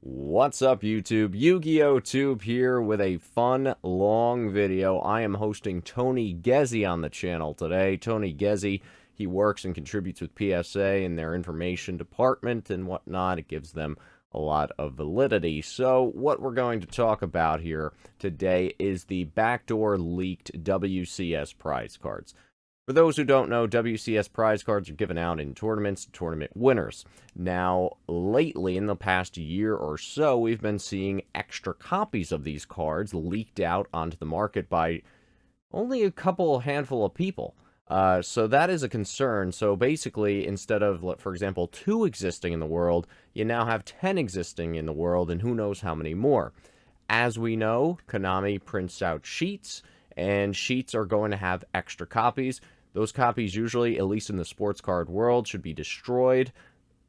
What's up, YouTube? YugiohTube here with a fun, long video. I am hosting Tony Gezzi on the channel today. Tony Gezzi, he works and contributes with PSA in their information department and whatnot. It gives them a lot of validity. So what we're going to talk about here today is the backdoor leaked WCS prize cards. For those who don't know, WCS prize cards are given out in tournaments to tournament winners. Now, lately, in the past year or so, we've been seeing extra copies of these cards leaked out onto the market by only a handful of people. So that is a concern. So basically, instead of, for example, 2 existing in the world, you now have 10 existing in the world, and who knows how many more. As we know, Konami prints out sheets, and sheets are going to have extra copies. Those copies usually, at least in the sports card world, should be destroyed.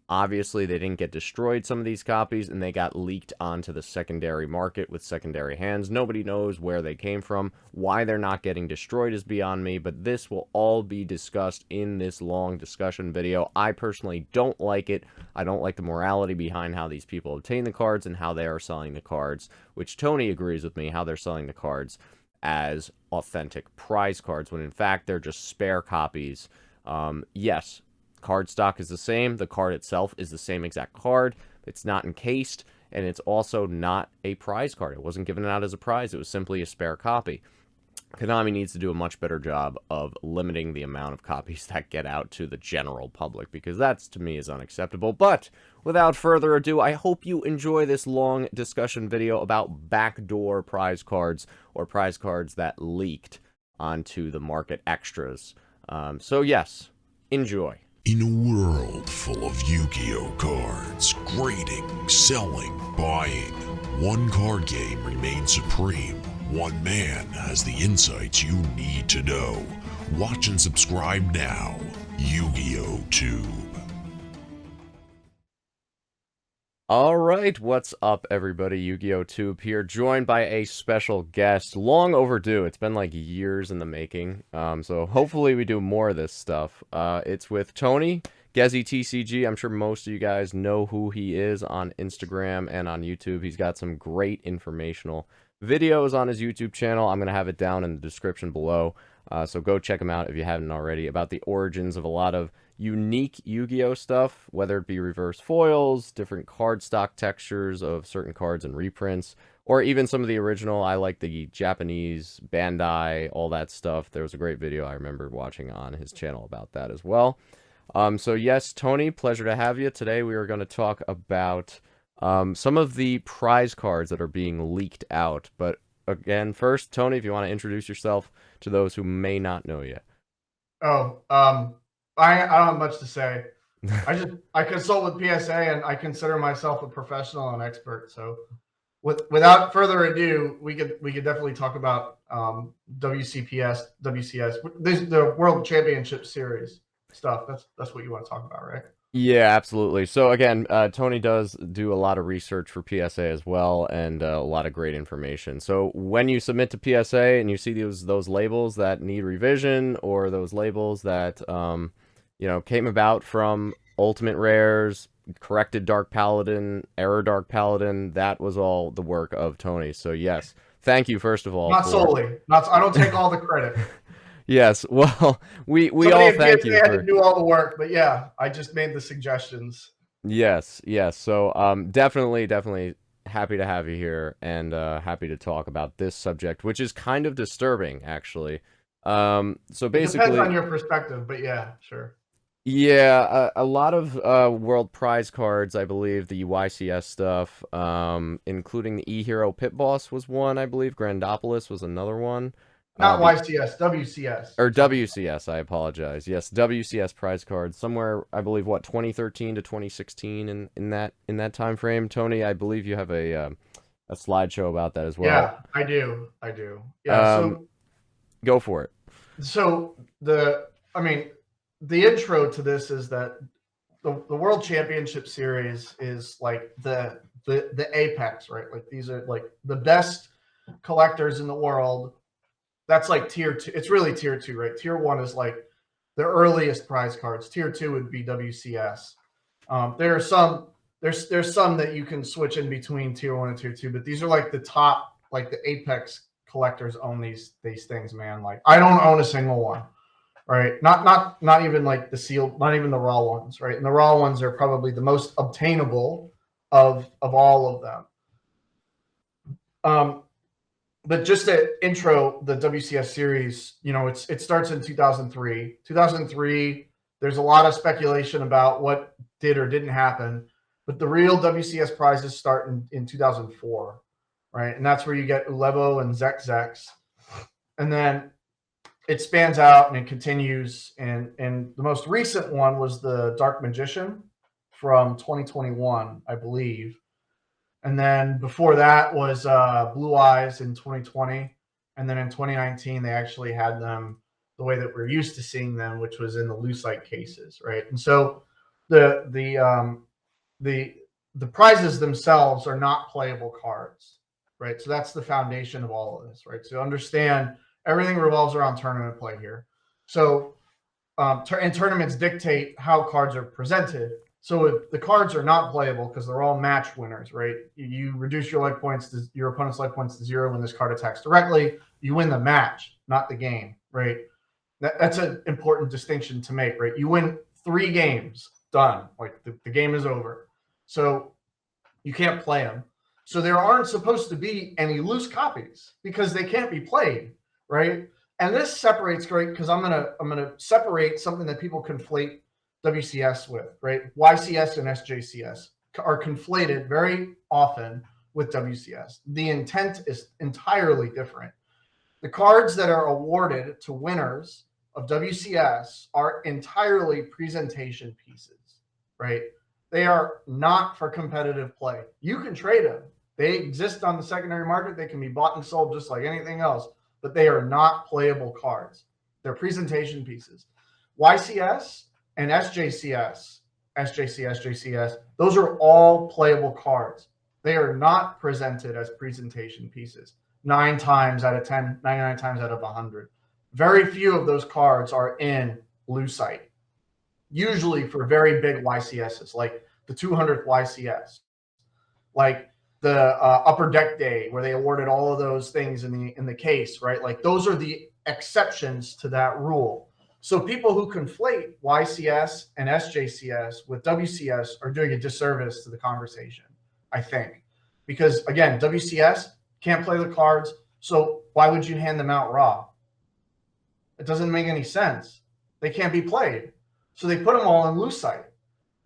Obviously, they didn't get destroyed, some of these copies, and they got leaked onto the secondary market with secondary hands. Nobody knows where they came from. Why they're not getting destroyed is beyond me, but this will all be discussed in this long discussion video. I personally don't like it. I don't like the morality behind how these people obtain the cards and how they are selling the cards, which Tony agrees with me, how they're selling the cards as authentic prize cards, when in fact they're just spare copies. Yes, card stock is the same. The card itself is the same exact card. It's not encased, and it's also not a prize card. It wasn't given out as a prize. It was simply a spare copy. Konami needs to do a much better job of limiting the amount of copies that get out to the general public, because that, to me, is unacceptable. But without further ado, I hope you enjoy this long discussion video about backdoor prize cards, or prize cards that leaked onto the market extras. So yes, enjoy. In a world full of Yu-Gi-Oh cards, grading, selling, buying, one card game remains supreme. One man has the insights you need to know. Watch and subscribe now. YugiohTube. Alright, what's up everybody? YugiohTube here, joined by a special guest. Long overdue. It's been like years in the making. So hopefully we do more of this stuff. It's with Tony Gezzi TCG. I'm sure most of you guys know who he is on Instagram and on YouTube. He's got some great informational videos on his YouTube channel. I'm going to have it down in the description below. So go check him out if you haven't already, about the origins of a lot of unique Yu-Gi-Oh stuff, whether it be reverse foils, different card stock textures of certain cards and reprints, or even some of the original. I like the Japanese Bandai, all that stuff. There was a great video I remember watching on his channel about that as well. So yes, Tony, pleasure to have you. Today we are going to talk about some of the prize cards that are being leaked out. But again, first, Tony, if you want to introduce yourself to those who may not know you. I don't have much to say. I consult with PSA, and I consider myself a professional and expert. So without further ado, we could definitely talk about WCS, the World Championship Series stuff. That's what you want to talk about, right? Yeah, absolutely. So again, Tony does do a lot of research for PSA as well, and a lot of great information. So when you submit to PSA and you see those labels that need revision, or those labels that came about from Ultimate Rares, corrected Dark Paladin, error Dark Paladin, that was all the work of Tony. So yes, thank you first of all. Not solely. I don't take all the credit. Yes, well, we all thank you. Had to do all the work, but yeah, I just made the suggestions. Yes. So definitely happy to have you here, and happy to talk about this subject, which is kind of disturbing, actually. So basically, it depends on your perspective, but yeah, sure. Yeah, a lot of world prize cards, I believe, the YCS stuff, including the E-Hero Pit Boss was one, I believe. Grandopolis was another one. Not YCS, WCS. Or WCS, I apologize. Yes, WCS prize cards. Somewhere, I believe, what, 2013 to 2016 in that time frame. Tony, I believe you have a slideshow about that as well. Yeah, I do. Yeah, go for it. So the intro to this is that the World Championship Series is like the apex, right? Like, these are like the best collectors in the world. That's like tier 2. It's really tier 2, right? Tier 1 is like the earliest prize cards. Tier 2 would be WCS. There are some There's some that you can switch in between tier 1 and tier 2, but these are like the top, like the apex collectors own these things, man. Like I don't own a single one, right? Not even like the sealed, not even the raw ones, right? And the raw ones are probably the most obtainable of all of them. But just to intro the WCS series, you know, it starts in 2003. 2003, there's a lot of speculation about what did or didn't happen, but the real WCS prizes start in 2004, right? And that's where you get Ulevo and Zex. And then it spans out and it continues. And the most recent one was the Dark Magician from 2021, I believe. And then before that was Blue Eyes in 2020. And then in 2019, they actually had them the way that we're used to seeing them, which was in the lucite cases, right? And so the prizes themselves are not playable cards, right? So that's the foundation of all of this, right? So understand everything revolves around tournament play here. So and tournaments dictate how cards are presented. So if the cards are not playable because they're all match winners, right? You reduce your life points to your opponent's life points to 0 when this card attacks directly. You win the match, not the game, right? That's an important distinction to make, right? You win 3 games, done. Like the game is over. So you can't play them. So there aren't supposed to be any loose copies because they can't be played, right? And this separates great because I'm gonna separate something that people conflate WCS with, right? YCS and SJCS are conflated very often with WCS. The intent is entirely different. The cards that are awarded to winners of WCS are entirely presentation pieces, right? They are not for competitive play. You can trade them. They exist on the secondary market. They can be bought and sold just like anything else, but they are not playable cards. They're presentation pieces. YCS and SJCS, SJCS, those are all playable cards. They are not presented as presentation pieces 9 times out of 10, 99 times out of 100. Very few of those cards are in lucite, usually for very big YCSs, like the 200th YCS, like the Upper Deck Day, where they awarded all of those things in the case, right? Like those are the exceptions to that rule. So people who conflate YCS and SJCS with WCS are doing a disservice to the conversation, I think. Because, again, WCS can't play the cards, so why would you hand them out raw? It doesn't make any sense. They can't be played. So they put them all in lucite.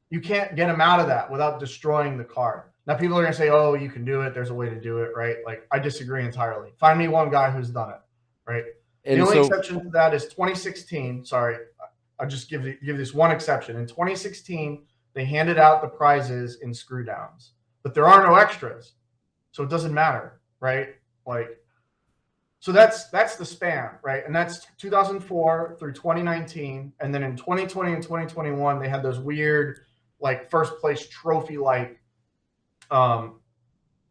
You can't get them out of that without destroying the card. Now, people are going to say, oh, you can do it. There's a way to do it, right? Like, I disagree entirely. Find me one guy who's done it, right? The only exception to that is 2016. Sorry, I'll just give this one exception. In 2016, they handed out the prizes in screw downs, but there are no extras, so it doesn't matter, right? Like, so that's the span, right? And that's 2004 through 2019, and then in 2020 and 2021, they had those weird, like first place trophy like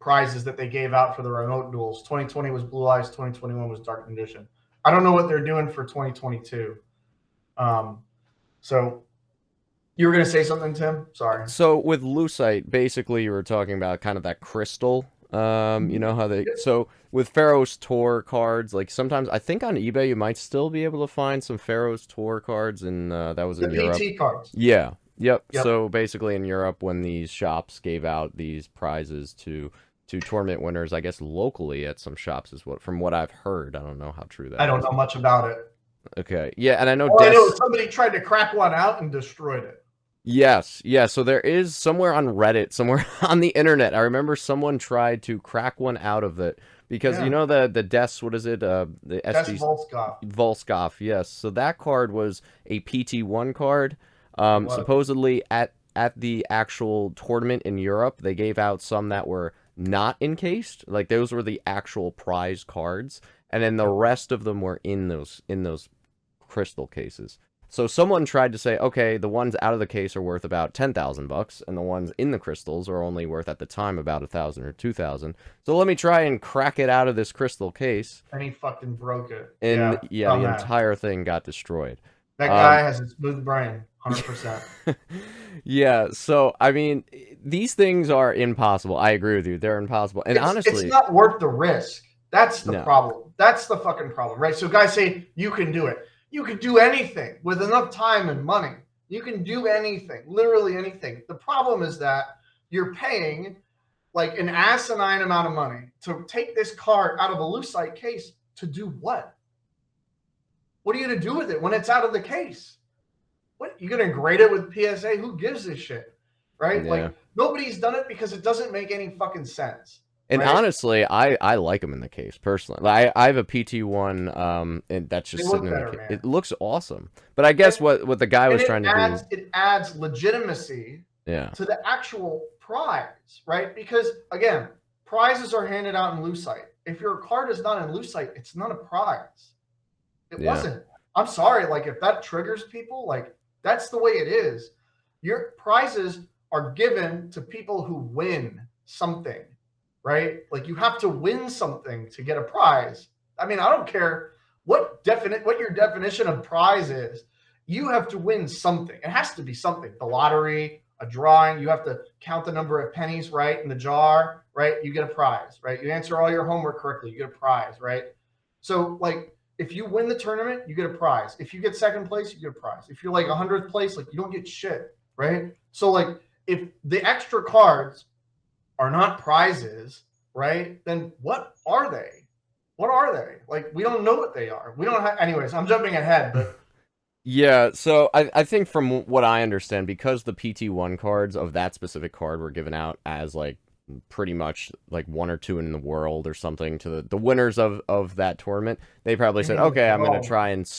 prizes that they gave out for the remote duels. 2020 was Blue Eyes, 2021 was Dark Condition. I don't know what they're doing for 2022. So you were going to say something, Tim? Sorry. So with lucite, basically you were talking about kind of that crystal. You know how they, so with Pharaoh's Tour cards, like sometimes I think on eBay you might still be able to find some Pharaoh's Tour cards, and that was in Europe. PT cards. Yeah. Yep. So basically in Europe, when these shops gave out these prizes to tournament winners, I guess locally at some shops is from what I've heard. I don't know how true that is. I don't know much about it. Okay. Yeah, and I know I know somebody tried to crack one out and destroyed it. Yes. Yeah, so there is somewhere on Reddit, somewhere on the internet, I remember someone tried to crack one out of it because you know the Des, what is it? The Des Volskov. Volskov, yes. So that card was a PT1 card. Supposedly at the actual tournament in Europe, they gave out some that were not encased, like those were the actual prize cards, and then the rest of them were in those crystal cases. So someone tried to say, okay, the ones out of the case are worth about $10,000, and the ones in the crystals are only worth at the time about $1,000 or $2,000. So let me try and crack it out of this crystal case. And he fucking broke it. And yeah the entire thing got destroyed. That guy has a smooth brain, 100%. Yeah, so I mean, these things are impossible. I agree with you; they're impossible. And honestly, it's not worth the risk. That's the no. problem. That's the fucking problem, right? So guys say you can do it. You can do anything with enough time and money. You can do anything, literally anything. The problem is that you're paying like an asinine amount of money to take this card out of a lucite case to do what? What are you going to do with it when it's out of the case? What, you going to grade it with PSA? Who gives a shit, right? Yeah. Like nobody's done it because it doesn't make any fucking sense. And right? honestly, I like them in the case personally. I have a PT1, and that's just sitting in the case. It looks awesome. But I guess what the guy was trying to do, it adds legitimacy to the actual prize, right? Because again, prizes are handed out in lucite. If your card is not in lucite, it's not a prize. It wasn't. I'm sorry. Like if that triggers people, like that's the way it is. Your prizes are given to people who win something, right? Like you have to win something to get a prize. I mean, I don't care what your definition of prize is. You have to win something. It has to be something. The lottery, a drawing. You have to count the number of pennies right in the jar, right? You get a prize, right? You answer all your homework correctly, you get a prize, right? So like if you win the tournament, you get a prize. If you get second place, you get a prize. If you're like 100th place, like you don't get shit, right? So like if the extra cards are not prizes, right? Then what are they? What are they? Like we don't know what they are. We don't have. Anyways, I'm jumping ahead, but yeah. So I think from what I understand, because the PT1 cards of that specific card were given out as like pretty much like 1 or 2 in the world or something to the winners of that tournament, they probably said, okay, I'm going to try and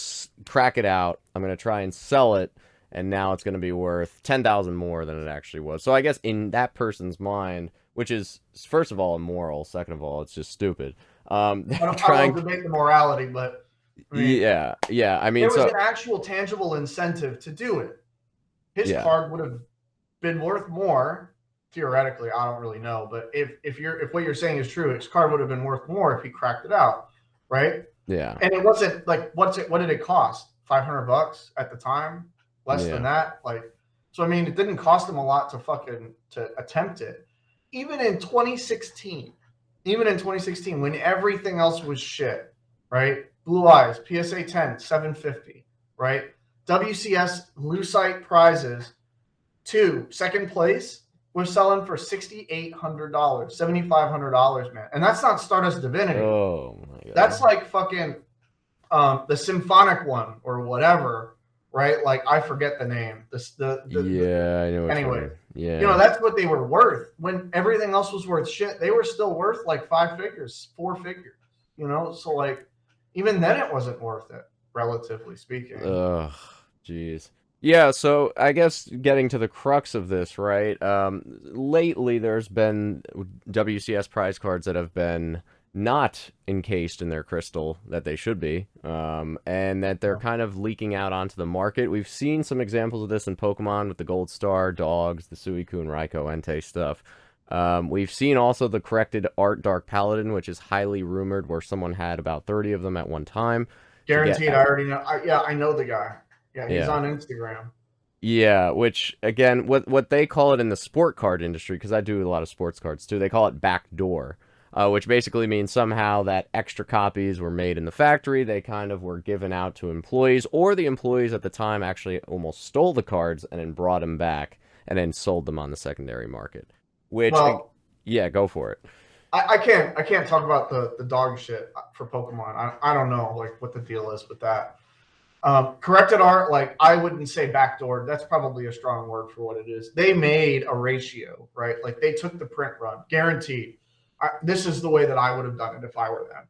crack it out. I'm going to try and sell it. And now it's going to be worth 10,000 more than it actually was. So I guess in that person's mind, which is first of all immoral, second of all, it's just stupid. I don't debate the morality, but I mean, yeah. I mean, there was an actual tangible incentive to do it. His card would have been worth more theoretically. I don't really know, but if what you're saying is true, his card would have been worth more if he cracked it out, right? Yeah. And it wasn't like what did it cost? $500 at the time. Less than that, like, so I mean, it didn't cost him a lot to attempt it. Even in 2016, when everything else was shit, right? Blue Eyes, PSA 10, $750, right? WCS lucite prizes, 2, second place, we're selling for $6,800, $7,500, man, and that's not Stardust Divinity. Oh my god, that's like fucking the symphonic one or whatever. Right, like I forget the name. I know. Anyway, yeah, you know that's what they were worth when everything else was worth shit. They were still worth like 5 figures, 4 figures. You know, so like even then it wasn't worth it, relatively speaking. Ugh, jeez. Yeah, so I guess getting to the crux of this, right? Lately there's been WCS prize cards that have been not encased in their crystal that they should be, and that they're kind of leaking out onto the market. We've seen some examples of this in Pokemon with the Gold Star, Dogs, the Suicune, Raikou, Entei stuff. We've seen also the corrected art Dark Paladin, which is highly rumored, where someone had about 30 of them at one time. Guaranteed, I already know. I know the guy. Yeah, he's on Instagram. Yeah, which, again, what they call it in the sport card industry, because I do a lot of sports cards too, they call it backdoor. Which basically means somehow that extra copies were made in the factory, they kind of were given out to employees, or the employees at the time actually almost stole the cards and then brought them back and then sold them on the secondary market. Which, well, yeah, go for it. I can't talk about the dog shit for Pokemon. I don't know like what the deal is with that. Corrected art, like I wouldn't say backdoor. That's probably a strong word for what it is. They made a ratio, right? Like they took the print run, guaranteed. This is the way that I would have done it if I were them.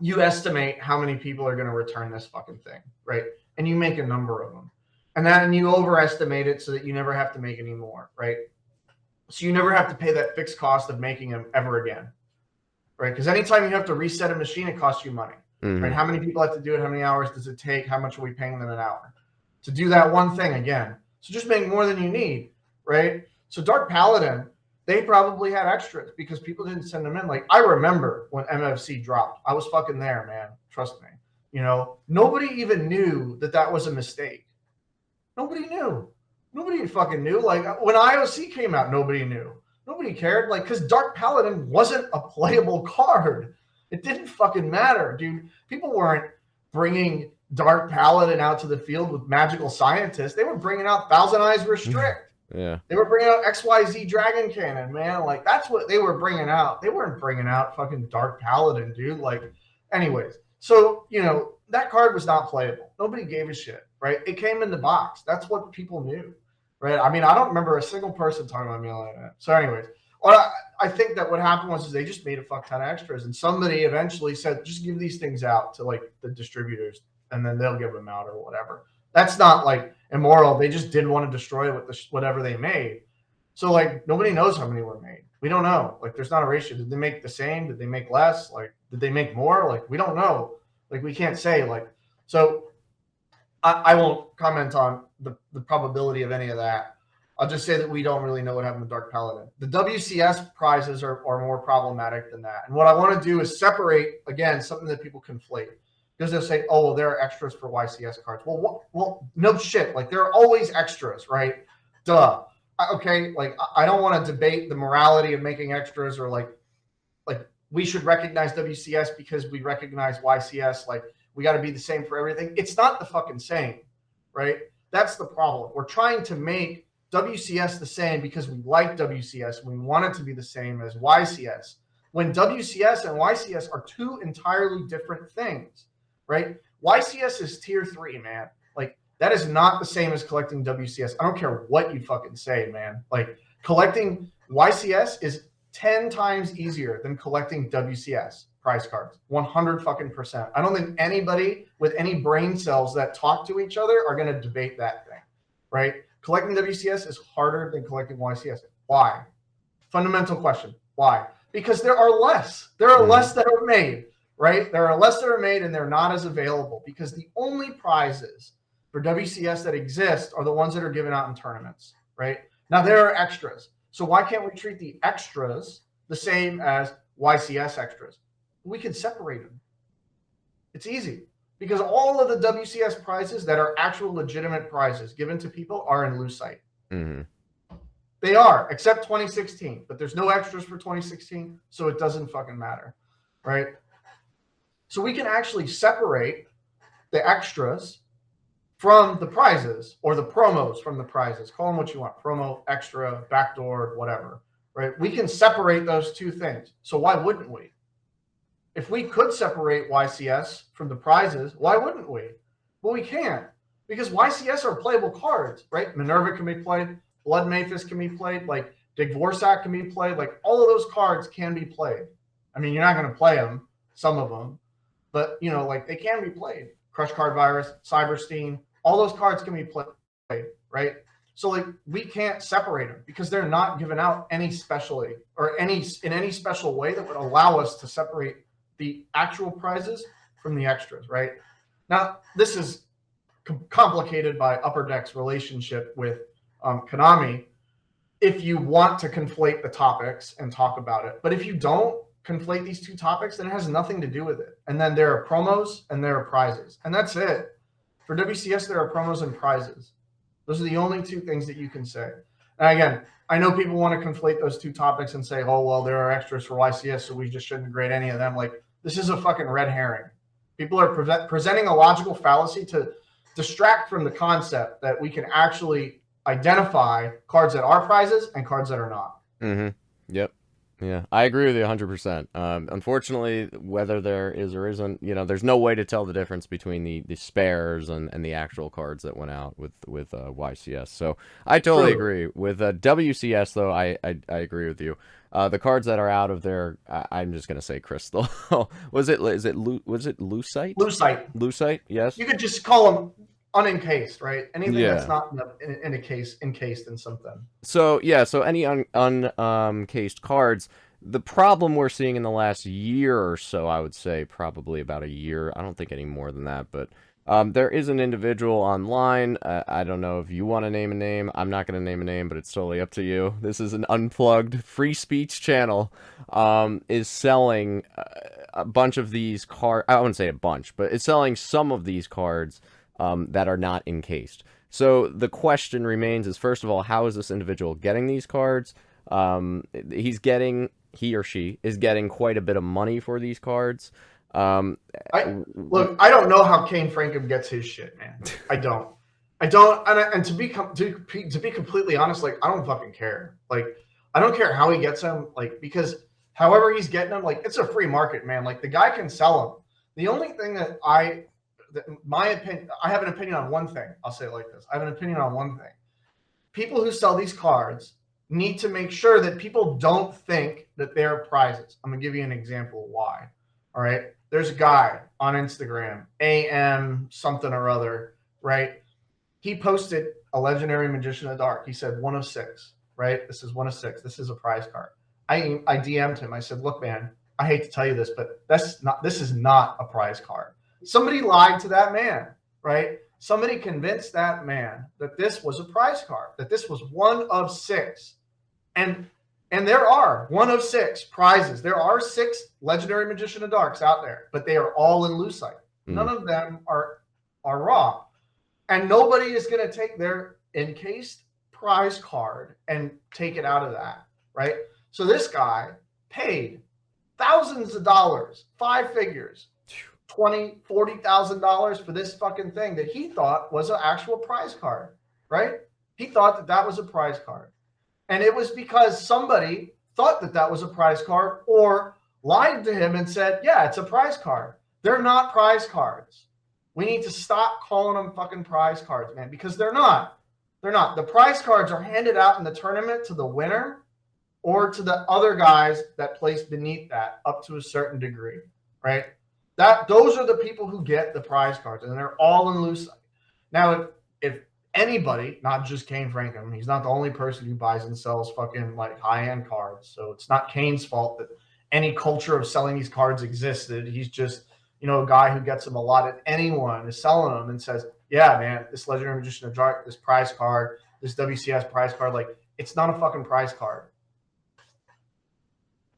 You estimate how many people are going to return this fucking thing, right? And you make a number of them. And then you overestimate it so that you never have to make any more, right? So you never have to pay that fixed cost of making them ever again, right? Because anytime you have to reset a machine, it costs you money, right? How many people have to do it? How many hours does it take? How much are we paying them an hour to do that one thing again? So just make more than you need, right? So Dark Paladin, they probably had extras because people didn't send them in. Like I remember when MFC dropped, I was fucking there, man. Trust me. You know, nobody even knew that that was a mistake. Nobody knew. Nobody fucking knew. Like when IOC came out, nobody knew. Nobody cared. Like, because Dark Paladin wasn't a playable card. It didn't fucking matter, dude. People weren't bringing Dark Paladin out to the field with magical scientists. They were bringing out Thousand Eyes Restrict. Yeah. They were bringing out XYZ Dragon Cannon, man. Like, that's what they were bringing out. They weren't bringing out fucking Dark Paladin, dude. Like, anyways. So, you know, that card was not playable. Nobody gave a shit, right? It came in the box. That's what people knew, right? I mean, I don't remember a single person talking about me like that. So anyways, I think that what happened was they just made a fuck ton of extras. And somebody eventually said, just give these things out to, like, the distributors, and then they'll give them out or whatever. That's not, like, immoral. They just didn't want to destroy it with whatever they made. So, like, nobody knows how many were made. We don't know. Like, there's not a ratio. Did they make the same? Did they make less? Like, did they make more? Like, we don't know. Like, we can't say. Like, so I won't comment on the probability of any of that. I'll just say that we don't really know what happened with Dark Paladin. The WCS prizes are more problematic than that. And what I want to do is separate, again, something that people conflate. Because they'll say, oh, well, there are extras for YCS cards. Well, no shit. Like, there are always extras, right? Duh. Okay, like, I don't want to debate the morality of making extras, or like we should recognize WCS because we recognize YCS. Like, we got to be the same for everything. It's not the fucking same, right? That's the problem. We're trying to make WCS the same because we like WCS and we want it to be the same as YCS. When WCS and YCS are two entirely different things, right? YCS is tier 3, man. Like, that is not the same as collecting WCS. I don't care what you fucking say, man. Like, collecting YCS is 10 times easier than collecting WCS prize cards. 100 fucking %. I don't think anybody with any brain cells that talk to each other are going to debate that thing, right? Collecting WCS is harder than collecting YCS. Why? Fundamental question. Why? Because there are less. There are less that are made, right? There are less that are made, and they're not as available, because the only prizes for WCS that exist are the ones that are given out in tournaments, right? Now, there are extras. So why can't we treat the extras the same as YCS extras? We can separate them. It's easy, because all of the WCS prizes that are actual legitimate prizes given to people are in Lucite. They are, except 2016, but there's no extras for 2016, so it doesn't fucking matter, right? So we can actually separate the extras from the prizes, or the promos from the prizes. Call them what you want. Promo, extra, backdoor, whatever, right? We can separate those two things. So why wouldn't we? If we could separate YCS from the prizes, why wouldn't we? Well, we can't, because YCS are playable cards, right? Minerva can be played. Blood Mathis can be played. Like, Digvorsak can be played. Like, all of those cards can be played. I mean, you're not going to play them, some of them, but, you know, like, they can be played. Crush Card Virus, Cyberstein, all those cards can be played, right? So, like, we can't separate them because they're not given out any specially, or in any special way that would allow us to separate the actual prizes from the extras, right? Now, this is complicated by Upper Deck's relationship with Konami, if you want to conflate the topics and talk about it. But if you don't conflate these two topics, then it has nothing to do with it. And then there are promos and there are prizes. And that's it. For WCS, there are promos and prizes. Those are the only two things that you can say. And again, I know people want to conflate those two topics and say, oh, well, there are extras for YCS, so we just shouldn't grade any of them. Like, this is a fucking red herring. People are presenting a logical fallacy to distract from the concept that we can actually identify cards that are prizes and cards that are not. Yep. Yeah, I agree with you 100%. Unfortunately, whether there is or isn't, you know, there's no way to tell the difference between the spares and the actual cards that went out with YCS. So I totally agree. With WCS, though, I agree with you. The cards that are out of there, I'm just gonna say Crystal. Was it Lucite? Lucite, yes. You could just call them unencased, right? Anything that's not in a case, encased in something. So yeah, so any uncased cards. The problem we're seeing in the last year or so, I would say probably about a year. I don't think any more than that, but there is an individual online. I don't know if you want to name a name. I'm not going to name a name, but it's totally up to you. This is an unplugged free speech channel. Is selling a bunch of these cards. I wouldn't say a bunch, but it's selling some of these cards that are not encased. So the question remains is, first of all, how is this individual getting these cards? He or she is getting quite a bit of money for these cards. Look, I don't know how Kane Frankham gets his shit, man. I don't. And to be completely honest, like, I don't fucking care. Like, I don't care how he gets them, like, because however he's getting them, like, it's a free market, man. Like, the guy can sell them. The only thing that I have an opinion on one thing. I'll say it like this. I have an opinion on one thing. People who sell these cards need to make sure that people don't think that they're prizes. I'm going to give you an example of why. All right. There's a guy on Instagram, AM something or other, right? He posted a legendary Magician of the Dark. He said 1 of 6, right? This is 1 of 6. This is a prize card. I DM'd him. I said, look, man, I hate to tell you this, but this is not a prize card. Somebody lied to that man, right? Somebody convinced that man that this was a prize card, that this was 1 of 6. And there are 1 of 6 prizes. There are 6 legendary Magician of Darks out there, but they are all in lucite. None of them are raw. And nobody is going to take their encased prize card and take it out of that, right? So this guy paid thousands of dollars, 5 figures, $20,000, $40,000 for this fucking thing that he thought was an actual prize card, right? He thought that that was a prize card. And it was because somebody thought that that was a prize card or lied to him and said, yeah, it's a prize card. They're not prize cards. We need to stop calling them fucking prize cards, man, because they're not. They're not. The prize cards are handed out in the tournament to the winner or to the other guys that place beneath that up to a certain degree, right? Those are the people who get the prize cards, and they're all in lucite. Now, if anybody, not just Kane Frankham, he's not the only person who buys and sells fucking like high-end cards. So it's not Kane's fault that any culture of selling these cards existed. He's just, you know, a guy who gets them a lot. If anyone is selling them and says, yeah, man, this Legendary Magician of Dark, this prize card, this WCS prize card, like, it's not a fucking prize card.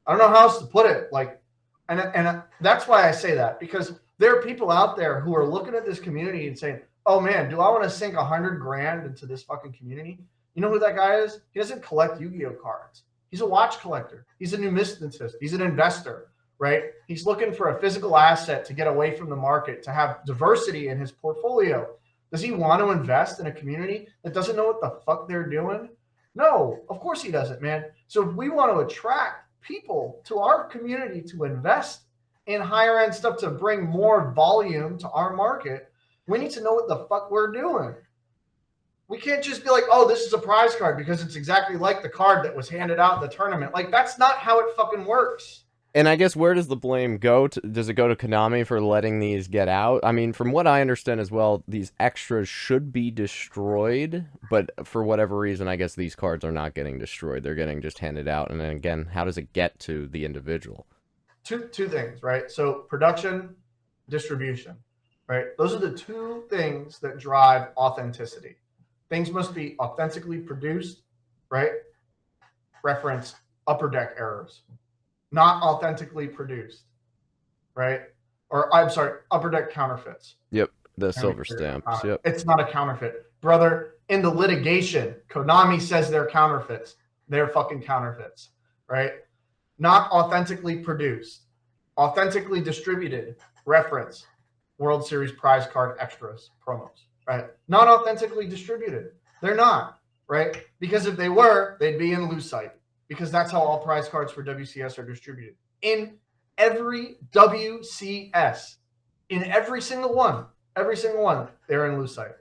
I don't know how else to put it. Like, and that's why I say that, because there are people out there who are looking at this community and saying, oh man, do I want to sink $100,000 into this fucking community? You know who that guy is? He doesn't collect Yu-Gi-Oh cards. He's a watch collector. He's a numismatist. He's an investor, right? He's looking for a physical asset to get away from the market, to have diversity in his portfolio. Does he want to invest in a community that doesn't know what the fuck they're doing? No, of course he doesn't, man. So if we want to attract people to our community to invest in higher end stuff to bring more volume to our market, we need to know what the fuck we're doing. We can't just be like, oh, this is a prize card because it's exactly like the card that was handed out in the tournament. Like, that's not how it fucking works. And I guess where does the blame go? Does it go to Konami for letting these get out? I mean, from what I understand as well, these extras should be destroyed, but for whatever reason, I guess these cards are not getting destroyed. They're getting just handed out. And then again, how does it get to the individual? Two things, right? So production, distribution, right? Those are the 2 things that drive authenticity. Things must be authentically produced, right? Reference Upper Deck errors. Not authentically produced, right? Or I'm sorry, Upper Deck counterfeits. Yep, the silver stamps. Yep, it's not a counterfeit, brother. In the litigation, Konami says they're counterfeits. They're fucking counterfeits, right? Not authentically produced, authentically distributed. Reference World Series prize card extras promos, right? Not authentically distributed. They're not, right? Because if they were, they'd be in lucite. Because that's how all prize cards for WCS are distributed. In every WCS, in every single one, they're in lucite.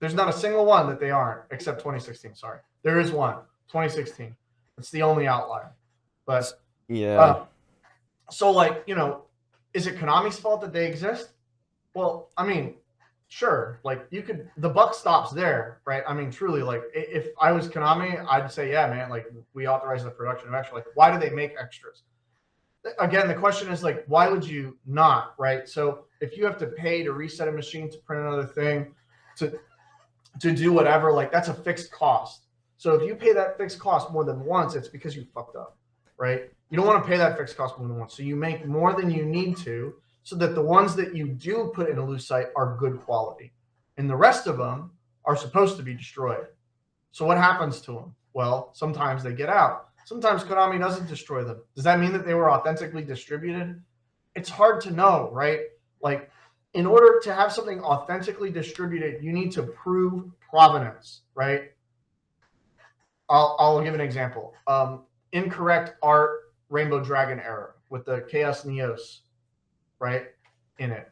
There's not a single one that they aren't, except 2016. Sorry, there is one, 2016. It's the only outlier. But yeah. So, like, you know, is it Konami's fault that they exist? Well, I mean, sure, like, you could, the buck stops there, right? I mean, truly, like, if I was Konami, I'd say, yeah, man, like, we authorize the production of extra. Like, why do they make extras? Again, the question is, like, why would you not, right? So if you have to pay to reset a machine, to print another thing, to do whatever, like, that's a fixed cost. So if you pay that fixed cost more than once, it's because you fucked up, right? You don't want to pay that fixed cost more than once. So you make more than you need to, so that the ones that you do put in a lucite are good quality. And the rest of them are supposed to be destroyed. So what happens to them? Well, sometimes they get out. Sometimes Konami doesn't destroy them. Does that mean that they were authentically distributed? It's hard to know, right? Like, in order to have something authentically distributed, you need to prove provenance, right? I'll give an example. Incorrect art Rainbow Dragon error with the Chaos Neos, right, in it.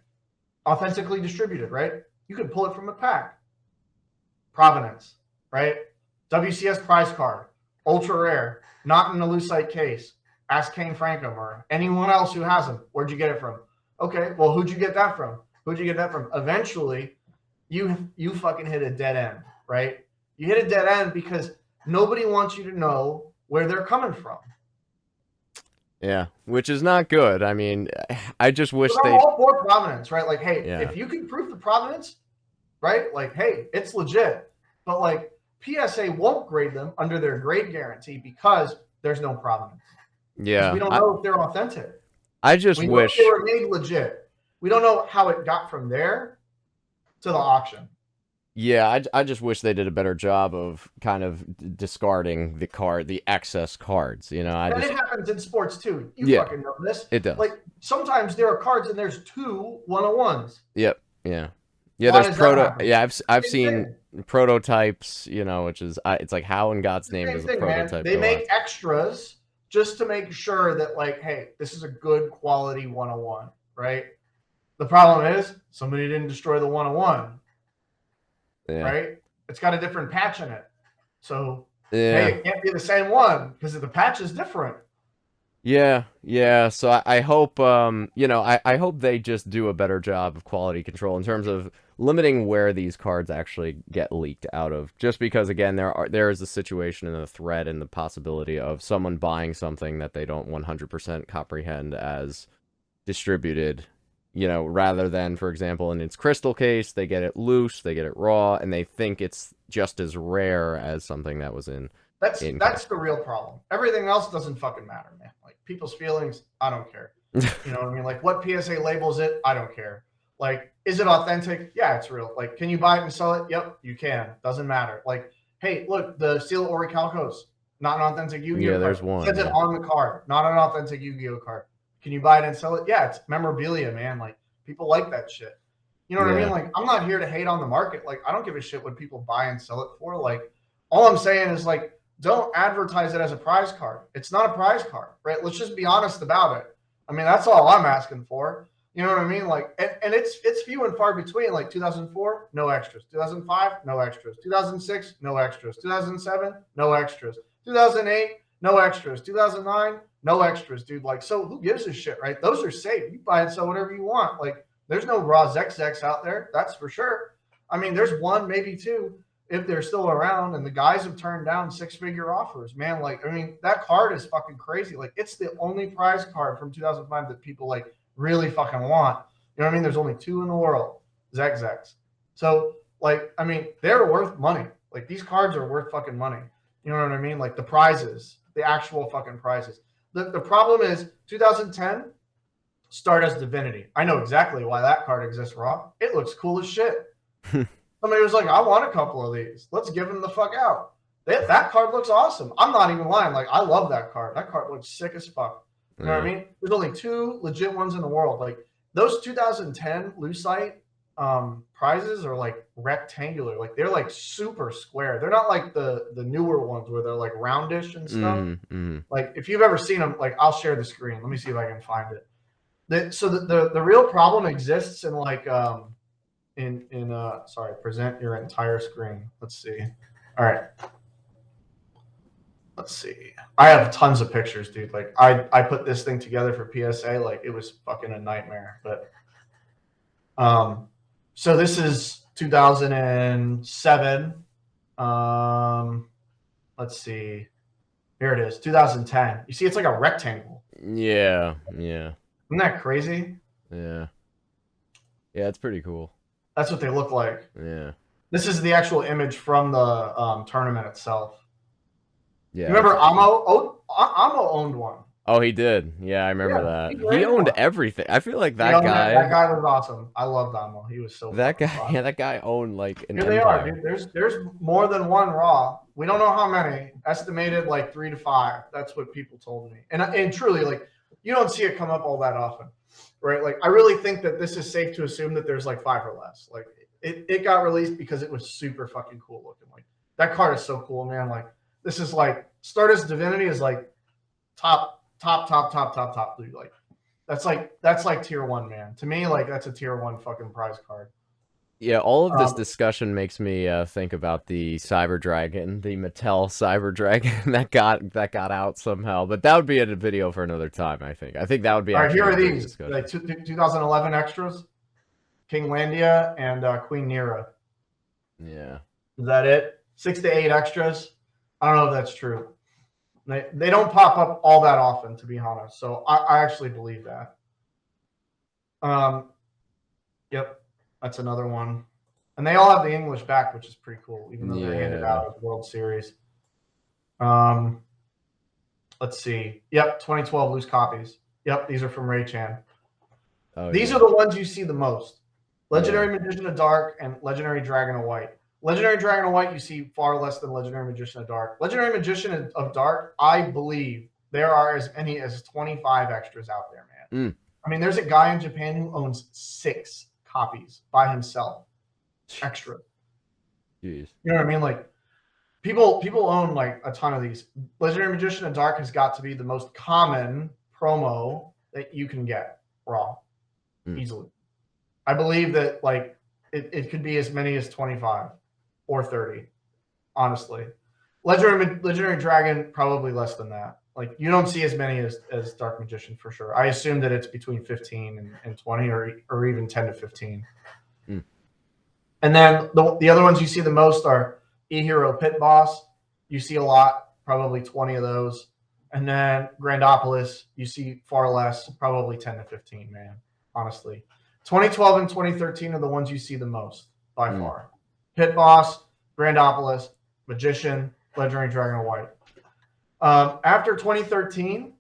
Authentically distributed, right? You could pull it from a pack. Provenance, right? WCS prize card, ultra rare, not in a lucite case. Ask Kane Frankham or anyone else who has them. Where'd you get it from? Okay, well, who'd you get that from? Who'd you get that from? Eventually, you fucking hit a dead end, right? You hit a dead end because nobody wants you to know where they're coming from. Yeah, which is not good. I mean, I just wish they're they all for provenance, right? Like, hey, yeah. if you can prove the provenance, right? Like, hey, it's legit. But like, PSA won't grade them under their grade guarantee because there's no provenance. Yeah, we don't know if they're authentic. I just wish they were made legit. We don't know how it got from there to the auction. Yeah, I just wish they did a better job of kind of discarding the excess cards. You know, it happens in sports too. You fucking know this. It does. Like, sometimes there are cards and there's 2 101s. Yep. Yeah. Yeah. There's I've seen prototypes. You know, which is it's like, how in God's name does a prototype? Man. They make extras just to make sure that, like, hey, this is a good quality 101, right? The problem is somebody didn't destroy the 101. Yeah. Right? It's got a different patch in it. So, hey, it can't be the same one because the patch is different. Yeah, yeah. So I hope, you know, I hope they just do a better job of quality control in terms of limiting where these cards actually get leaked out of. Just because, again, there is a situation in the thread and the possibility of someone buying something that they don't 100% comprehend as distributed. You know, rather than, for example, in its crystal case, they get it loose, they get it raw, and they think it's just as rare as something that was in. That's the real problem. Everything else doesn't fucking matter, man. Like, people's feelings, I don't care. You know what I mean? Like, what PSA labels it, I don't care. Like, is it authentic? Yeah, it's real. Like, can you buy it and sell it? Yep, you can. Doesn't matter. Like, hey, look, the Seal Orichalcos, not an authentic Yu-Gi-Oh card. There's one. It says it on the card, not an authentic Yu-Gi-Oh card. Can you buy it and sell it? Yeah, it's memorabilia, man. Like, people like that shit. You know what I mean? Like, I'm not here to hate on the market. Like, I don't give a shit what people buy and sell it for. Like, all I'm saying is, like, don't advertise it as a prize card. It's not a prize card, right? Let's just be honest about it. I mean, that's all I'm asking for. You know what I mean? Like, and it's few and far between. Like, 2004, no extras. 2005, no extras. 2006, no extras. 2007, no extras. 2008, no extras. 2009, no extras, dude. Like, so who gives a shit, right? Those are safe. You buy and sell whatever you want. Like, there's no raw Zex out there. That's for sure. I mean, there's one, maybe two, if they're still around, and the guys have turned down 6-figure offers, man. Like, I mean, that card is fucking crazy. Like, it's the only prize card from 2005 that people, like, really fucking want. You know what I mean? There's only 2 in the world, Zex. So, like, I mean, they're worth money. Like, these cards are worth fucking money. You know what I mean? Like, the prizes, the actual fucking prizes. The problem is 2010 Stardust Divinity. I know exactly why that card exists raw. It looks cool as shit. Somebody was like, I want a couple of these. Let's give them the fuck out. That card looks awesome. I'm not even lying. Like, I love that card. That card looks sick as fuck. You know what I mean? There's only 2 legit ones in the world. Like, those 2010 lucite prizes are like rectangular. Like, they're like super square. They're not like the newer ones where they're like roundish and stuff. Like, if you've ever seen them, like, I'll share the screen. Let me see if I can find it. So the real problem exists in, like, sorry, present your entire screen. Let's see. All right. Let's see. I have tons of pictures, dude. Like, I put this thing together for PSA. Like, it was fucking a nightmare. But so this is 2007. Let's see. Here it is, 2010. You see, it's like a rectangle. Yeah. Isn't that crazy? Yeah. Yeah, it's pretty cool. That's what they look like. Yeah. This is the actual image from the tournament itself. Yeah. You remember Amo? Amo owned one. Oh, he did. Yeah, I remember that. ran He owned one. everything. I feel like You that know, guy. that guy was awesome. I loved Amo. He was so That fucking guy. fun. Yeah, that guy owned like an Here they are, empire. dude. There's more than one Raw. We don't know how many. Estimated like 3 to 5. That's what people told me. And truly, like, you don't see it come up all that often, right? Like, I really think that this is safe to assume that there's like 5 or less. Like, it got released because it was super fucking cool looking. Like, that card is so cool, man. Like, this is like Stardust Divinity is like top, dude. Like, that's like tier 1, man. To me, like, that's a tier 1 fucking prize card. Yeah, all of this discussion makes me think about the Cyber Dragon, the Mattel Cyber Dragon that got out somehow. But that would be a video for another time, I think. I think that would be. All right, here are a great these discussion. like 2011 extras: King Landia and Queen Nira. Yeah. Is that it? 6 to 8 extras. I don't know if that's true. They don't pop up all that often, to be honest. So I actually believe that. Yep. That's another one. And they all have the English back, which is pretty cool, even though they're handed out as World Series. Let's see. Yep, 2012 loose copies. Yep, these are from Ray Chan. Oh, These are the ones you see the most. Legendary Magician of Dark and Legendary Dragon of White. Legendary Dragon of White you see far less than Legendary Magician of Dark. Legendary Magician of Dark, I believe there are as many as 25 extras out there, man. I mean, there's a guy in Japan who owns 6 copies by himself, extra. Jeez. You know what I mean? Like, people own like a ton of these. Legendary Magician of Dark has got to be the most common promo that you can get raw easily. I believe that like it could be as many as 25 or 30, honestly. Legendary Dragon, probably less than that. Like, you don't see as many as Dark Magician for sure. I assume that it's between 15 and 20 or even 10 to 15. And then the other ones you see the most are E-Hero Pit Boss. You see a lot, probably 20 of those. And then Grandopolis, you see far less, probably 10 to 15, man, honestly. 2012 and 2013 are the ones you see the most by far. Pit Boss, Grandopolis, Magician, Legendary Dragon of White. After 2013,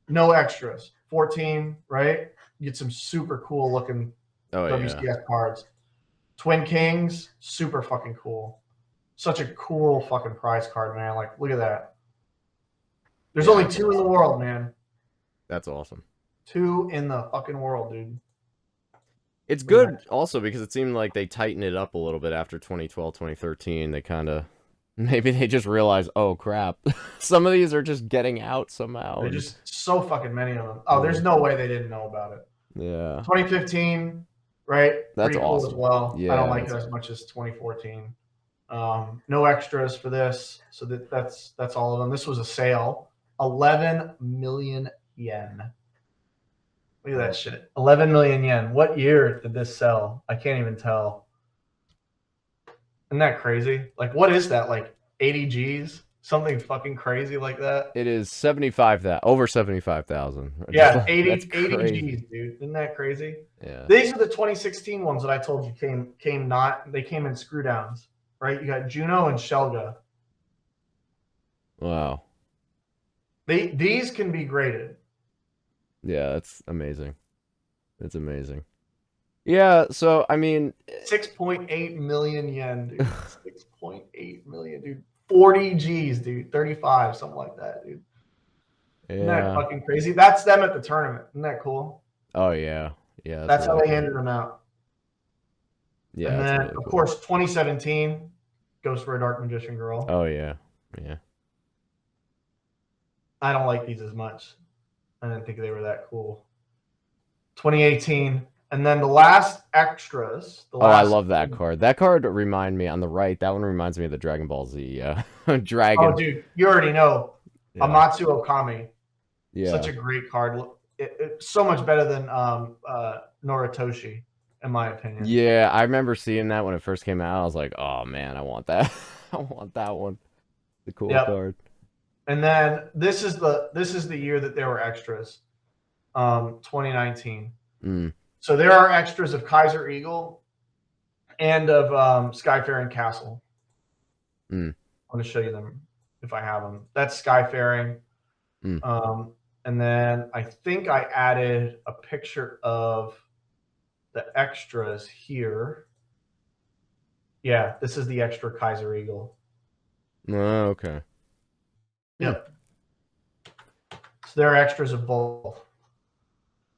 no extras. 14, right? You get some super cool looking WCS cards. Twin Kings, super fucking cool. Such a cool fucking prize card, man. Like, look at that. There's only 2 in the world, man. That's awesome. 2 in the fucking world, dude. It's good also because it seemed like they tightened it up a little bit after 2012, 2013. They kind of, maybe they just realized, oh crap, some of these are just getting out somehow. There's just so fucking many of them. Oh, there's no way they didn't know about it. Yeah. 2015, right? That's pretty cool awesome as well. Yeah, I don't like it as much as 2014. No extras for this, so that's all of them. This was a sale, 11 million yen. Look at that shit, 11 million yen. What year did this sell? I can't even tell. Isn't that crazy? Like, what is that? Like 80 G's? Something fucking crazy like that? It is 75,000, over 75,000. Yeah, 80 G's, dude. Isn't that crazy? Yeah. These are the 2016 ones that I told you they came in screw downs, right? You got Juno and Shelga. Wow. These can be graded. Yeah, that's amazing. It's amazing. Yeah, so I mean, 6.8 million yen, dude. 6.8 million, dude. 40 G's, dude. 35, something like that, dude. Isn't that fucking crazy? That's them at the tournament. Isn't that cool? Oh yeah, yeah. That's how they handed them out. Yeah. And then, really of cool. course, 2017 goes for a Dark Magician Girl. Oh yeah, yeah. I don't like these as much. I didn't think they were that cool. 2018. And then the last extras. I love that card. That card remind me on the right. That one reminds me of the Dragon Ball Z dragon. Oh, dude, you already know. Yeah. Amatsu Okami. Yeah. Such a great card. It's so much better than Noritoshi, in my opinion. Yeah, I remember seeing that when it first came out. I was like, oh man, I want that. I want that one. The cool card. And then this is the year that there were extras. 2019. So there are extras of Kaiser Eagle and of Skyfaring Castle. I'm going to show you them if I have them. That's Skyfaring. And then I think I added a picture of the extras here. Yeah, this is the extra Kaiser Eagle. Oh, okay. Yep. So there are extras of both.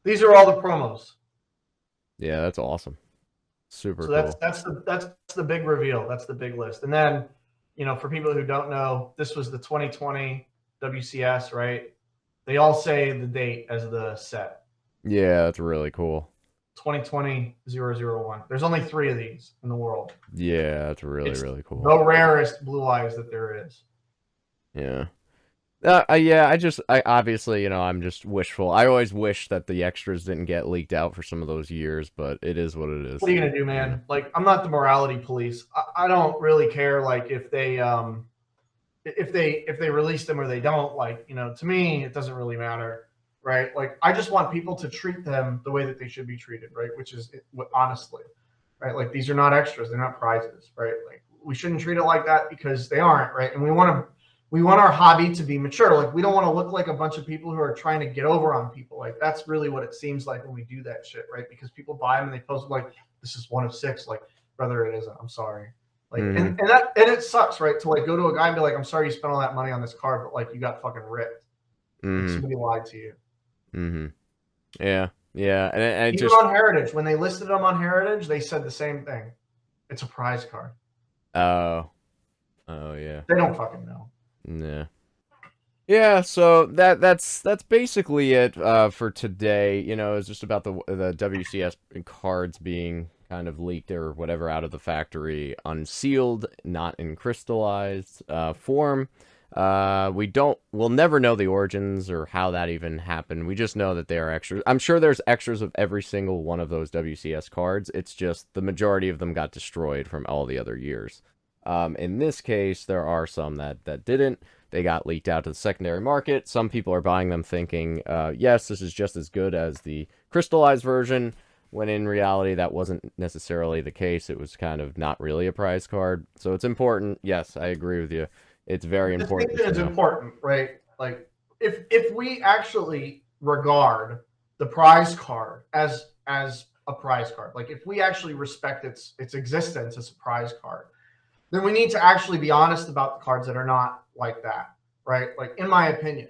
These are all the promos. Yeah, that's awesome. Super So cool. that's the big reveal. That's the big list. And then, you know, for people who don't know, this was the 2020 WCS, right? They all say the date as the set. Yeah, that's really cool. 2020-001. There's only 3 of these in the world. Yeah, that's really, It's really cool. the rarest blue eyes that there is. Yeah. Yeah, I obviously, you know, I'm just wishful. I always wish that the extras didn't get leaked out for some of those years, but it is what it is. What are you gonna do, man? Like, I'm not the morality police. I don't really care, like, if they release them or they don't. Like, you know, to me, it doesn't really matter, right? Like, I just want people to treat them the way that they should be treated, right? Which is, honestly, right? Like, these are not extras; they're not prizes, right? Like, we shouldn't treat it like that because they aren't, right? And we want our hobby to be mature. Like, we don't want to look like a bunch of people who are trying to get over on people. Like, that's really what it seems like when we do that shit, right? Because people buy them and they post like, this is 1 of 6. Like, brother, it isn't. I'm sorry. Like, and it sucks, right? To like go to a guy and be like, I'm sorry you spent all that money on this card, but like you got fucking ripped. Like, somebody lied to you. Yeah. Yeah. And even on Heritage, when they listed them on Heritage, they said the same thing. It's a prize card. Oh yeah. They don't fucking know. Yeah. Yeah, so that's basically it for today. You know, it's just about the WCS cards being kind of leaked or whatever out of the factory, unsealed, not in crystallized form. We'll never know the origins or how that even happened. We just know that they are extras. I'm sure there's extras of every single one of those WCS cards. It's just the majority of them got destroyed from all the other years. In this case, there are some that didn't. They got leaked out to the secondary market. Some people are buying them thinking, yes, this is just as good as the crystallized version, when in reality that wasn't necessarily the case. It was kind of not really a prize card. So it's important. Yes, I agree with you. It's very important. It's important, right? Like, if we actually regard the prize card as a prize card, like if we actually respect its existence as a prize card, then we need to actually be honest about the cards that are not like that, right? Like, in my opinion.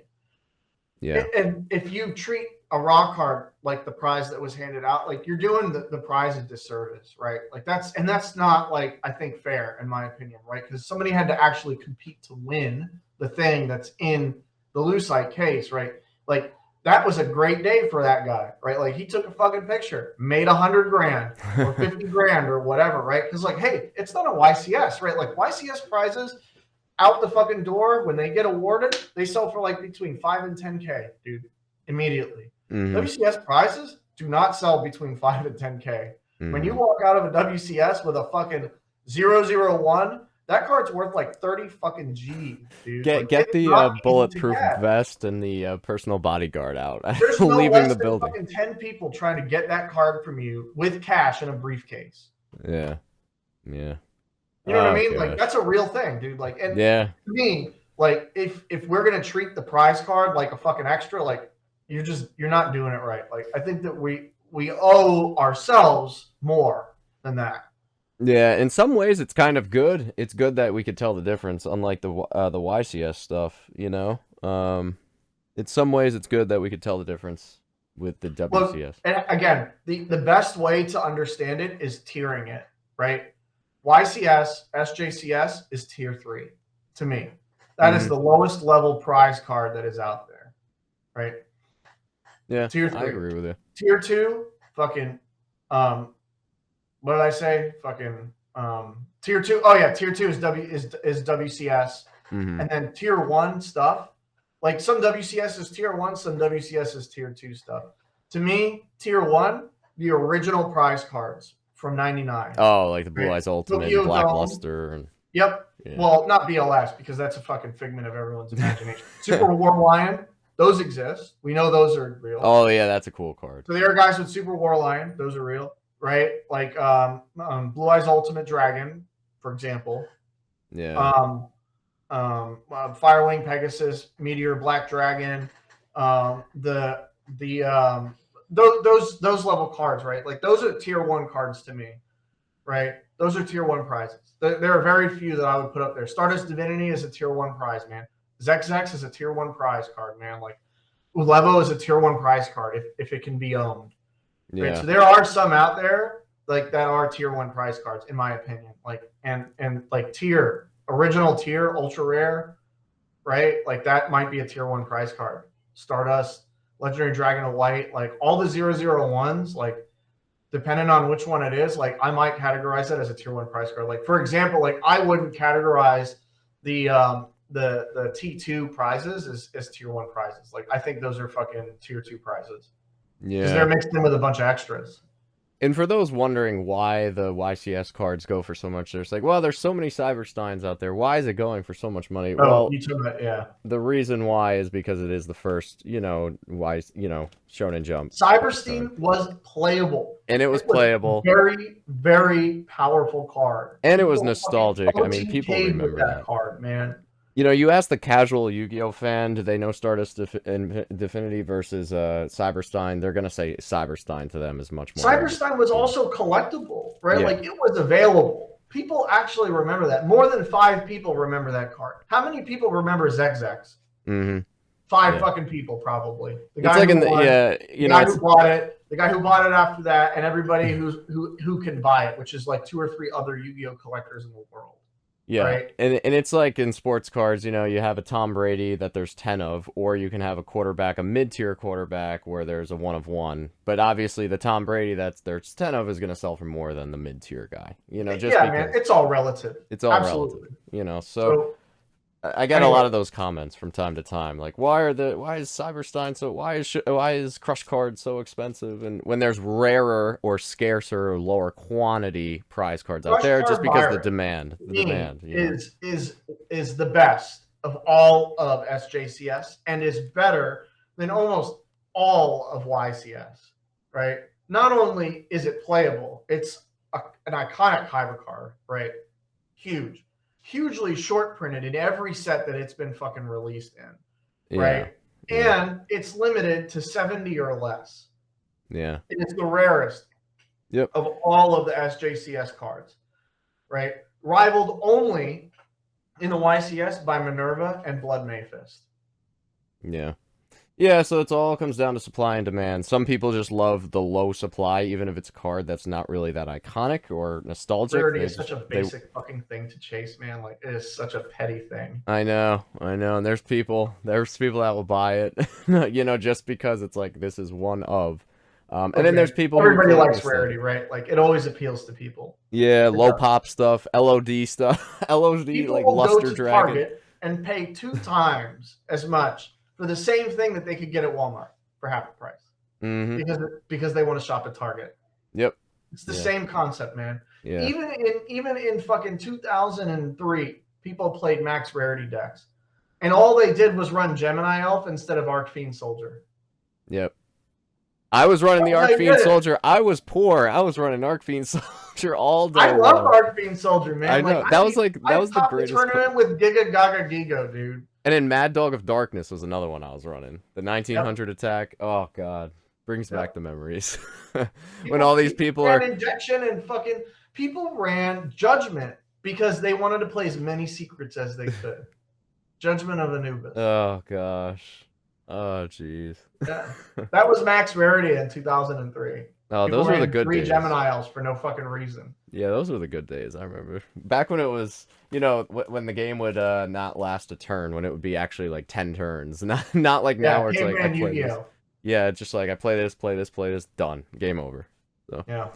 Yeah. And if you treat a raw card like the prize that was handed out, like, you're doing the prize a disservice, right? Like, that's not, like, I think, fair, in my opinion, right? Because somebody had to actually compete to win the thing that's in the lucite case, right? Like, that was a great day for that guy, right? Like, he took a fucking picture, made $100 grand or 50 grand or whatever, right? Because, like, hey, it's not a YCS, right? Like, YCS prizes out the fucking door, when they get awarded, they sell for like between 5 and 10K, dude, immediately. WCS prizes do not sell between 5 and 10K. When you walk out of a WCS with a fucking 001, that card's worth like 30 fucking G, dude. Get the bulletproof vest and the personal bodyguard out. There's no leaving less the than building. Fucking 10 people trying to get that card from you with cash in a briefcase. Yeah. Yeah. You know what I mean? Like, that's a real thing, dude. Like, and yeah, to me, like, if we're gonna treat the prize card like a fucking extra, like, you're not doing it right. Like, I think that we owe ourselves more than that. Yeah, in some ways it's kind of good. It's good that we could tell the difference, unlike the YCS stuff, you know. In some ways it's good that we could tell the difference with the WCS. Look, and again, the best way to understand it is tiering it, right? YCS, SJCS is tier 3 to me. That is the lowest level prize card that is out there, right? Yeah, tier 3. I agree with you. Tier 2, fucking, what did I say? Fucking, tier 2. Oh yeah, tier 2 is WCS, and then tier 1 stuff. Like, some WCS is tier 1, some WCS is tier 2 stuff. To me, tier 1, the original prize cards from '99. Oh, like the Blue Eyes Ultimate, Tokyo Black Dome. Luster. And, Yep. Yeah. Well, not BLS, because that's a fucking figment of everyone's imagination. Super War Lion, those exist. We know those are real. Oh yeah, that's a cool card. So there are guys with Super War Lion, those are real, right? Like Blue Eyes Ultimate Dragon, for example. Yeah. Firewing Pegasus, Meteor Black Dragon, Those level cards, right? Like those are tier 1 cards to me, right? Those are tier 1 prizes. There are very few that I would put up there. Stardust Divinity is a tier 1 prize, man. Zex is a tier 1 prize card, man. Like Ulevo is a tier 1 prize card if it can be owned. Yeah. Right? So there are some out there like that are tier 1 prize cards, in my opinion. Like and like original tier, ultra rare, right? Like that might be a tier 1 prize card. Stardust, Legendary Dragon of Light, like all the 001s, like depending on which one it is, like I might categorize that as a tier 1 prize card. Like for example, like I wouldn't categorize the T2 prizes as tier 1 prizes. Like I think those are fucking tier 2 prizes. Yeah. Because they're mixed in with a bunch of extras. And for those wondering why the YCS cards go for so much, there's like, well, there's so many Cybersteins out there. Why is it going for so much money? Oh, well, you took that, yeah. The reason why is because it is the first, Shonen Jump. Cyberstein was playable. And it was playable. Very, very powerful card. And it was nostalgic. I mean, people remember that card, man. You ask the casual Yu-Gi-Oh fan, do they know Stardust Divinity versus Cyberstein? They're going to say Cyberstein to them is much more. Cyberstein was also collectible, right? Yeah. Like it was available. People actually remember that. More than 5 people remember that card. How many people remember Zex? Mm-hmm. 5 fucking people, probably. The guy it's like who who bought it, the guy who bought it after that, and everybody who can buy it, which is like 2 or 3 other Yu-Gi-Oh collectors in the world. Yeah, right? and it's like in sports cards, you have a Tom Brady that there's 10 of, or you can have a quarterback, a mid-tier quarterback where there's a 1 of 1. But obviously the Tom Brady there's 10 of is going to sell for more than the mid-tier guy. Man, it's all relative. It's all relative. So I get a lot of those comments from time to time, like why is Cyberstein why is Crush Card so expensive, and when there's rarer or scarcer or lower quantity prize cards out there, just because the demand is the best of all of SJCS and is better than almost all of YCS, right? Not only is it playable, it's an iconic Kyber card, right? Hugely short printed in every set that it's been fucking released in, right? Yeah. And it's limited to 70 or less. Yeah. And it's the rarest of all of the SJCS cards, right? Rivaled only in the YCS by Minerva and Blood Mayfist. Yeah. Yeah, so it all comes down to supply and demand. Some people just love the low supply, even if it's a card that's not really that iconic or nostalgic. Rarity is such a basic fucking thing to chase, man. Like, it is such a petty thing. I know. And there's people that will buy it, just because it's like, this is one of. And then there's people everybody likes rarity, right? Like, it always appeals to people. Yeah, low pop stuff, LOD stuff, LOD, people like will Luster go to Dragon. Target and pay 2 times as much for the same thing that they could get at Walmart for half the price. Mm-hmm. Because they want to shop at Target. Yep. It's the same concept, man. Yeah. Even in fucking 2003, people played max rarity decks. And all they did was run Gemini Elf instead of Arcfiend Soldier. Yep. I was running the Arcfiend Soldier. I was poor. I was running Arcfiend Soldier all day. I love Arcfiend Soldier, man. I know. Like, that was the greatest. The tournament with Giga Gaga Gigo, dude. And then Mad Dog of Darkness was another one I was running. The 1900 attack. Oh god, brings back the memories. When all these people are injection and fucking people ran Judgment because they wanted to play as many secrets as they could. Judgment of Anubis. Oh gosh. Oh jeez. Yeah. That was max rarity in 2003. Oh, those were the good days. 3 Gemini Elves for no fucking reason. Yeah, those were the good days. I remember back when it was, when the game would not last a turn, when it would be actually like 10 turns, not like now where it's like I play this. Yeah, it's just like I play this, done, game over. So yeah.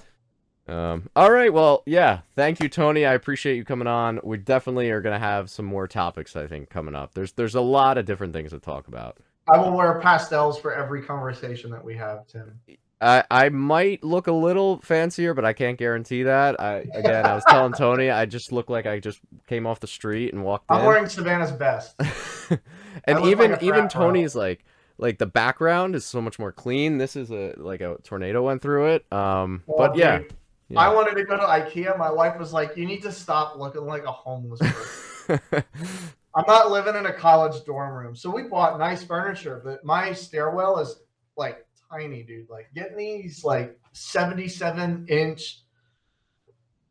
All right, well, yeah, thank you, Tony. I appreciate you coming on. We definitely are gonna have some more topics, I think, coming up. There's a lot of different things to talk about. I will wear pastels for every conversation that we have, Tim. I might look a little fancier, but I can't guarantee that. I was telling Tony, I just look like I just came off the street and walked in. I'm wearing Savannah's best. And even Tony's like the background is so much more clean. This is a tornado went through it. But yeah. I wanted to go to IKEA. My wife was like, "You need to stop looking like a homeless person." I'm not living in a college dorm room. So we bought nice furniture, but my stairwell is like tiny, dude. Like getting these like 77-inch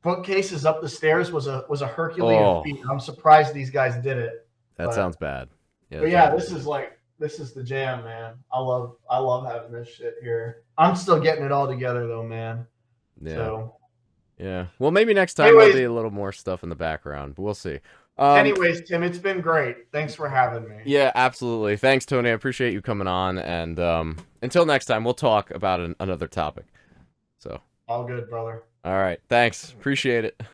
bookcases up the stairs was a Herculean feat. I'm surprised these guys did it. That sounds bad. Yeah, but yeah, this is the jam, man. I love having this shit here. I'm still getting it all together though, man. Yeah. So, yeah. Well, maybe next time there'll be a little more stuff in the background, but we'll see. Anyways, Tim, it's been great. Thanks for having me. Yeah, absolutely. Thanks, Tony. I appreciate you coming on. And until next time, we'll talk about another topic. So. All good, brother. All right. Thanks. Appreciate it.